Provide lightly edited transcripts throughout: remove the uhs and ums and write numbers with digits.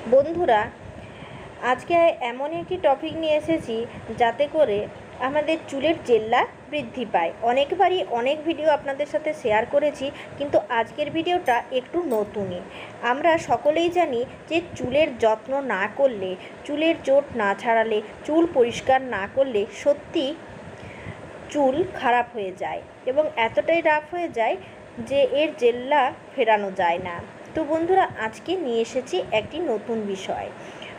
বন্ধুরা, আজকে এমন একটি টপিক নিয়ে এসেছি যাতে করে আমাদের চুলের জেল্লা বৃদ্ধি পায়। অনেকবারই অনেক ভিডিও আপনাদের সাথে শেয়ার করেছি, কিন্তু আজকের ভিডিওটা একটু নতুনই। আমরা সকলেই জানি যে চুলের যত্ন না করলে, চুলের চোট না ছাড়ালে, চুল পরিষ্কার না করলে সত্যি চুল খারাপ হয়ে যায় এবং এতটাই রাফ হয়ে যায় যে এর জেল্লা ফেরানো যায় না। তো বন্ধুরা, আজকে নিয়ে এসেছি একটি নতুন বিষয়।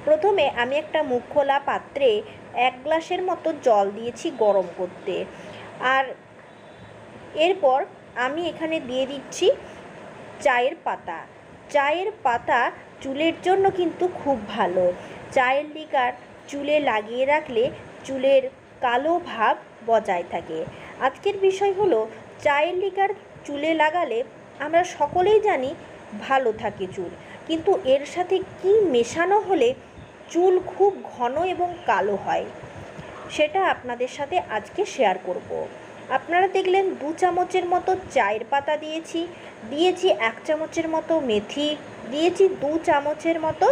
প্রথমে আমি একটা মুখ খোলা পাত্রে 1 গ্লাসের মতো জল দিয়েছি গরম করতে। আর এরপর আমি এখানে দিয়ে দিচ্ছি চায়ের পাতা। চায়ের পাতা চুলের জন্য কিন্তু খুব ভালো। চায়ের লিকার চুলে লাগিয়ে রাখলে চুলের কালো ভাব বজায় থাকে। আজকের বিষয় হলো, চায়ের লিকার চুলে লাগালে আমরা সকলেই জানি ভালো থাকে চুল, কিন্তু এর সাথে কি মেশানো হলে চুল খুব ঘন এবং কালো হয় সেটা আপনাদের সাথে আজকে শেয়ার করব। আপনারা দেখলেন 2 চামচের মতো চায়ের পাতা দিয়েছি, 1 চামচের মতো মেথি, দিয়েছি 2 চামচের মতো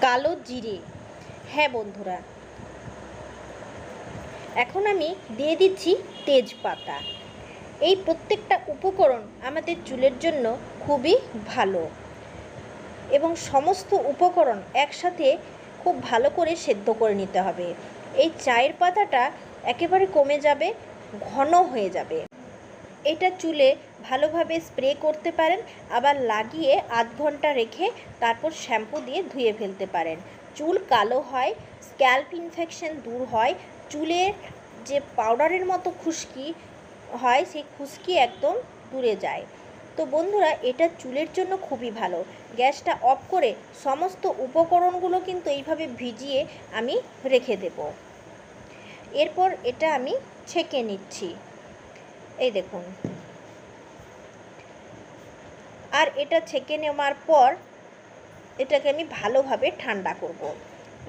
কালো জিরে। হ্যাঁ বন্ধুরা, এখন আমি দিয়ে দিচ্ছি তেজপাতা। এই প্রত্যেকটা উপকরণ আমাদের চুলের জন্য খুবই ভালো এবং সমস্ত উপকরণ একসাথে খুব ভালো করে সেদ্ধ করে নিতে হবে। এই চায়ের পাতাটা একেবারে কমে যাবে, ঘন হয়ে যাবে। এটা চুলে ভালোভাবে স্প্রে করতে পারেন, আবার লাগিয়ে আধ ঘন্টা রেখে তারপর শ্যাম্পু দিয়ে ধুয়ে ফেলতে পারেন। চুল কালো হয়, স্ক্যাল্প ইনফেকশন দূর হয়, চুলের যে পাউডারের মতো খুশকি হয় সেই খুশকি একদম দূরে যায়। তো বন্ধুরা, এটা চুলের জন্য খুবই ভালো। গ্যাসটা অফ করে সমস্ত উপকরণগুলো কিন্তু এইভাবে ভিজিয়ে আমি রেখে দেব। এরপর এটা আমি ছেঁকে নিচ্ছি, এই দেখুন। আর এটা ছেঁকে নেওয়ার পর এটাকে আমি ভালোভাবে ঠান্ডা করব।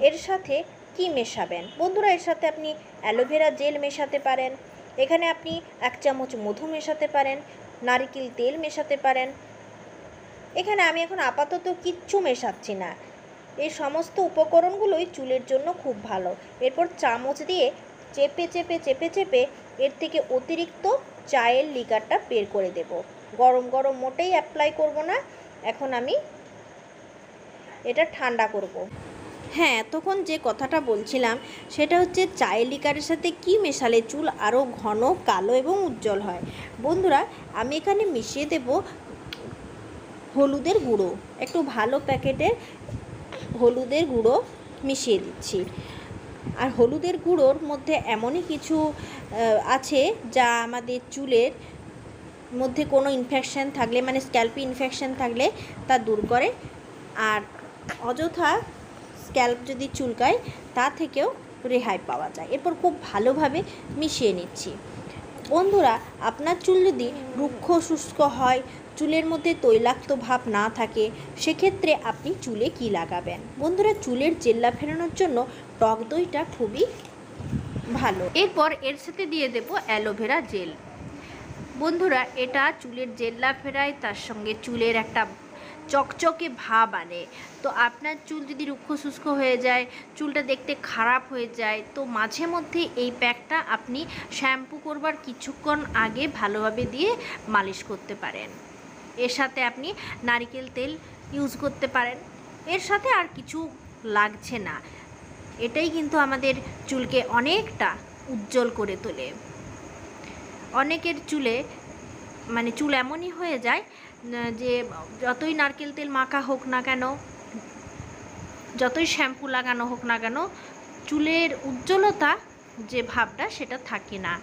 এর সাথে কি মেশাবেন বন্ধুরা? এর সাথে আপনি অ্যালোভেরা জেল মেশাতে পারেন, এখানে আপনি 1 চামচ মধু মেশাতে পারেন, নারকেল তেল মেশাতে পারেন। এখানে আমি এখন আপাতত কিচ্ছু মেশাচ্ছি না। এই সমস্ত উপকরণগুলোই চুলের জন্য খুব ভালো। এরপর চামচ দিয়ে চেপে চেপে চেপে চেপে এর থেকে অতিরিক্ত চায়ের লিকারটা বের করে দেব। গরম গরম মোটেই অ্যাপ্লাই করব না, এখন আমি এটা ঠান্ডা করব। হ্যাঁ, তখন যে কথাটা বলছিলাম সেটা হচ্ছে চায়ের লিকারের সাথে কি মেশালে চুল আরও ঘন, কালো এবং উজ্জ্বল হয়। বন্ধুরা, আমি এখানে মিশিয়ে দেব হলুদের গুঁড়ো। একটু ভালো প্যাকেটের হলুদের গুঁড়ো মিশিয়ে দিচ্ছি। আর হলুদের গুঁড়োর মধ্যে এমনই কিছু আছে যা আমাদের চুলের মধ্যে কোনো ইনফেকশান থাকলে, মানে স্ক্যাল্পে ইনফেকশান থাকলে তা দূর করে। আর অযথা স্ক্যাল্প যদি চুলকায় তা থেকেও রেহাই পাওয়া যায়। এরপর খুব ভালোভাবে মিশিয়ে নিচ্ছি। বন্ধুরা, আপনার চুল যদি রুক্ষ শুষ্ক হয়, চুলের মধ্যে তৈলাক্ত ভাব না থাকে, সেক্ষেত্রে আপনি চুলে কি লাগাবেন? বন্ধুরা, চুলের জেল্লা ফেরানোর জন্য টক দইটা খুবই ভালো। এরপর এর সাথে দিয়ে দেব অ্যালোভেরা জেল। বন্ধুরা, এটা চুলের জেল্লা ফেরায়, তার সঙ্গে চুলের একটা চকচকে ভাব আনে। তো আপনার চুল যদি রুক্ষ শুষ্ক হয়ে যায়, চুলটা দেখতে খারাপ হয়ে যায়, তো মাঝে মধ্যে এই প্যাকটা আপনি শ্যাম্পু করবার কিছুক্ষণ আগে ভালোভাবে দিয়ে মালিশ করতে পারেন। এর সাথে আপনি নারকেল তেল ইউজ করতে পারেন। এর সাথে আর কিছু লাগছে না। এটাই কিন্তু আমাদের চুলকে অনেকটা উজ্জ্বল করে তোলে। অনেকের চুলে মানে চুল এমনই হয়ে যায় যে যতই নারকেল তেল মাখা হোক না কেন, যতই শ্যাম্পু লাগানো হোক না কেন, চুলের উজ্জ্বলতা যে ভাবটা সেটা থাকে না।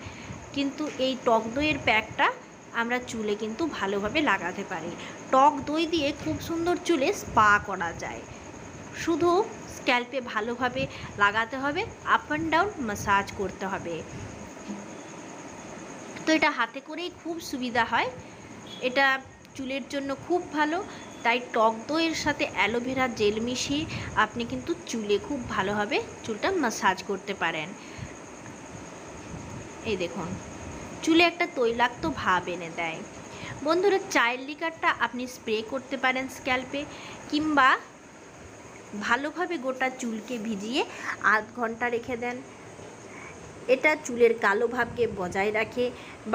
কিন্তু এই টক দইয়ের প্যাকটা আমরা চুলে কিন্তু ভালোভাবে লাগাতে পারি। টক দই দিয়ে খুব সুন্দর চুলে স্পা করা যায়। শুধু স্ক্যাল্পে ভালোভাবে লাগাতে হবে, আপ অ্যান্ড ডাউন ম্যাসাজ করতে হবে। তো এটা হাতে করেই খুব সুবিধা হয়। এটা চুলের জন্য খুব ভালো। তাই টক দইয়ের সাথে অ্যালোভেরা জেল মিশিয়ে আপনি কিন্তু চুলে খুব ভালোভাবে চুলটা ম্যাসাজ করতে পারেন। এই দেখুন, চুলে একটা তৈলাক্ত ভাব এনে দেয়। বন্ধুরা, চায়ের লিকারটা আপনি স্প্রে করতে পারেন স্ক্যাল্পে, কিংবা ভালোভাবে গোটা চুলকে ভিজিয়ে আধ ঘন্টা রেখে দেন। এটা চুলের কালো ভাবকে বজায় রাখে।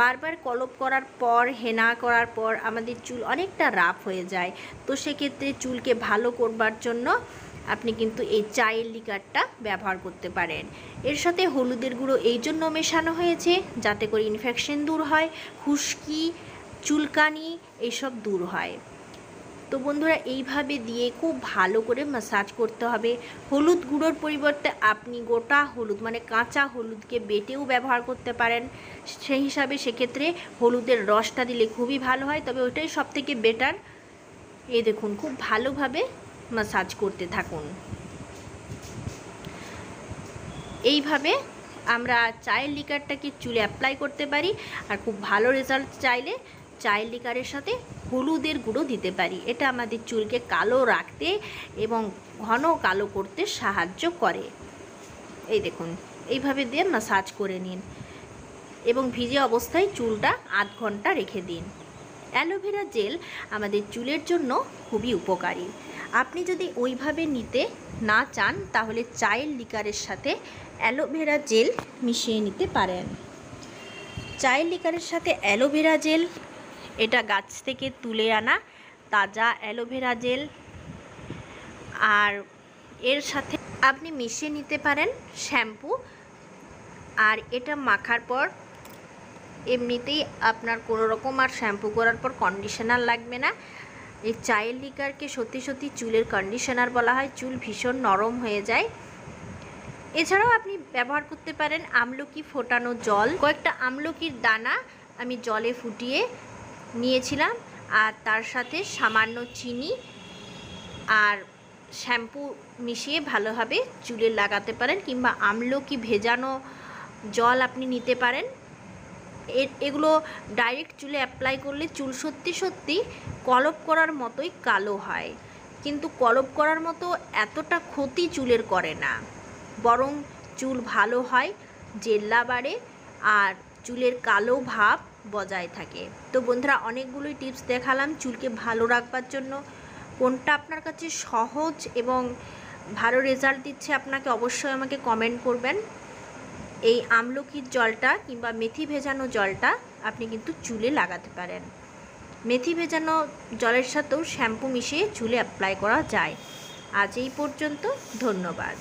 বারবার কলপ করার পর, হেনা করার পর আমাদের চুল অনেকটা রাফ হয়ে যায়। তো সেক্ষেত্রে চুলকে ভালো করবার জন্য আপনি কিন্তু এই চায়ের লিকারটা ব্যবহার করতে পারেন। এর সাথে হলুদের গুঁড়ো এই জন্য মেশানো হয়েছে যাতে করে ইনফেকশন দূর হয়, খুশকি, চুলকানি এইসব দূর হয়। তো বন্ধুরা, এইভাবে দিয়ে খুব ভালো করে ম্যাসাজ করতে হবে। হলুদ গুঁড়োর পরিবর্তে আপনি গোটা হলুদ মানে কাঁচা হলুদকে বেটেও ব্যবহার করতে পারেন। সেই হিসাবে সেক্ষেত্রে হলুদের রসটা দিলে খুবই ভালো হয়, তবে ওইটাই সবথেকে বেটার। এই দেখুন, খুব ভালোভাবে ম্যাসাজ করতে থাকুন। এইভাবে আমরা চায়ের লিকারটাকে চুলে অ্যাপ্লাই করতে পারি। আর খুব ভালো রেজাল্ট চাইলে চায়ের লিকারের সাথে হলুদের গুঁড়ো দিতে পারি। এটা আমাদের চুলকে কালো রাখতে এবং ঘন কালো করতে সাহায্য করে। এই দেখুন, এইভাবে দিয়ে ম্যাসাজ করে নিন এবং ভিজে অবস্থায় চুলটা আধ ঘন্টা রেখে দিন। অ্যালোভেরা জেল আমাদের চুলের জন্য খুবই উপকারী। আপনি যদি ওইভাবে নিতে না চান তাহলে চায়ের লিকারের সাথে অ্যালোভেরা জেল মিশিয়ে নিতে পারেন। চায়ের লিকারের সাথে অ্যালোভেরা জেল, এটা গাছ থেকে তুলে আনা তাজা অ্যালোভেরা জেল, আর এর সাথে আপনি মিশিয়ে নিতে পারেন শ্যাম্পু। আর এটা মাখার পর এমনিতেই আপনার কোনো রকম আর শ্যাম্পু করার পর কন্ডিশনার লাগবে না। এই চায়ের লিকারকে সত্যি সত্যি চুলের কন্ডিশনার বলা হয়। চুল ভীষণ নরম হয়ে যায়। এছাড়াও আপনি ব্যবহার করতে পারেন আমলকি ফোটানো জল। কয়েকটা আমলকির দানা আমি জলে ফুটিয়ে নিয়েছিলাম, আর তার সাথে সামান্য চিনি আর শ্যাম্পু মিশিয়ে ভালোভাবে চুলে লাগাতে পারেন, কিংবা আমলকি ভেজানো জল আপনি নিতে পারেন। এগুলো ডাইরেক্ট চুলে অ্যাপ্লাই করলে চুল সত্যি সত্যি কলপ করার মতোই কালো হয়, কিন্তু কলপ করার মতো এতটা ক্ষতি চুলের করে না, বরং চুল ভালো হয়, জেল্লা বাড়ে আর চুলের কালো ভাব বজায় থাকে। তো বন্ধুরা, অনেকগুলোই টিপস দেখালাম চুলকে ভালো রাখবার জন্য। কোনটা আপনার কাছে সহজ এবং ভালো রেজাল্ট দিচ্ছে আপনাকে অবশ্যই আমাকে কমেন্ট করবেন। এই আমলকির জলটা কিংবা মেথি ভেজানো জলটা আপনি কিন্তু চুলে লাগাতে পারেন। মেথি ভেজানো জলের সাথেও শ্যাম্পু মিশিয়ে চুলে অ্যাপ্লাই করা যায়। আজ এই পর্যন্ত, ধন্যবাদ।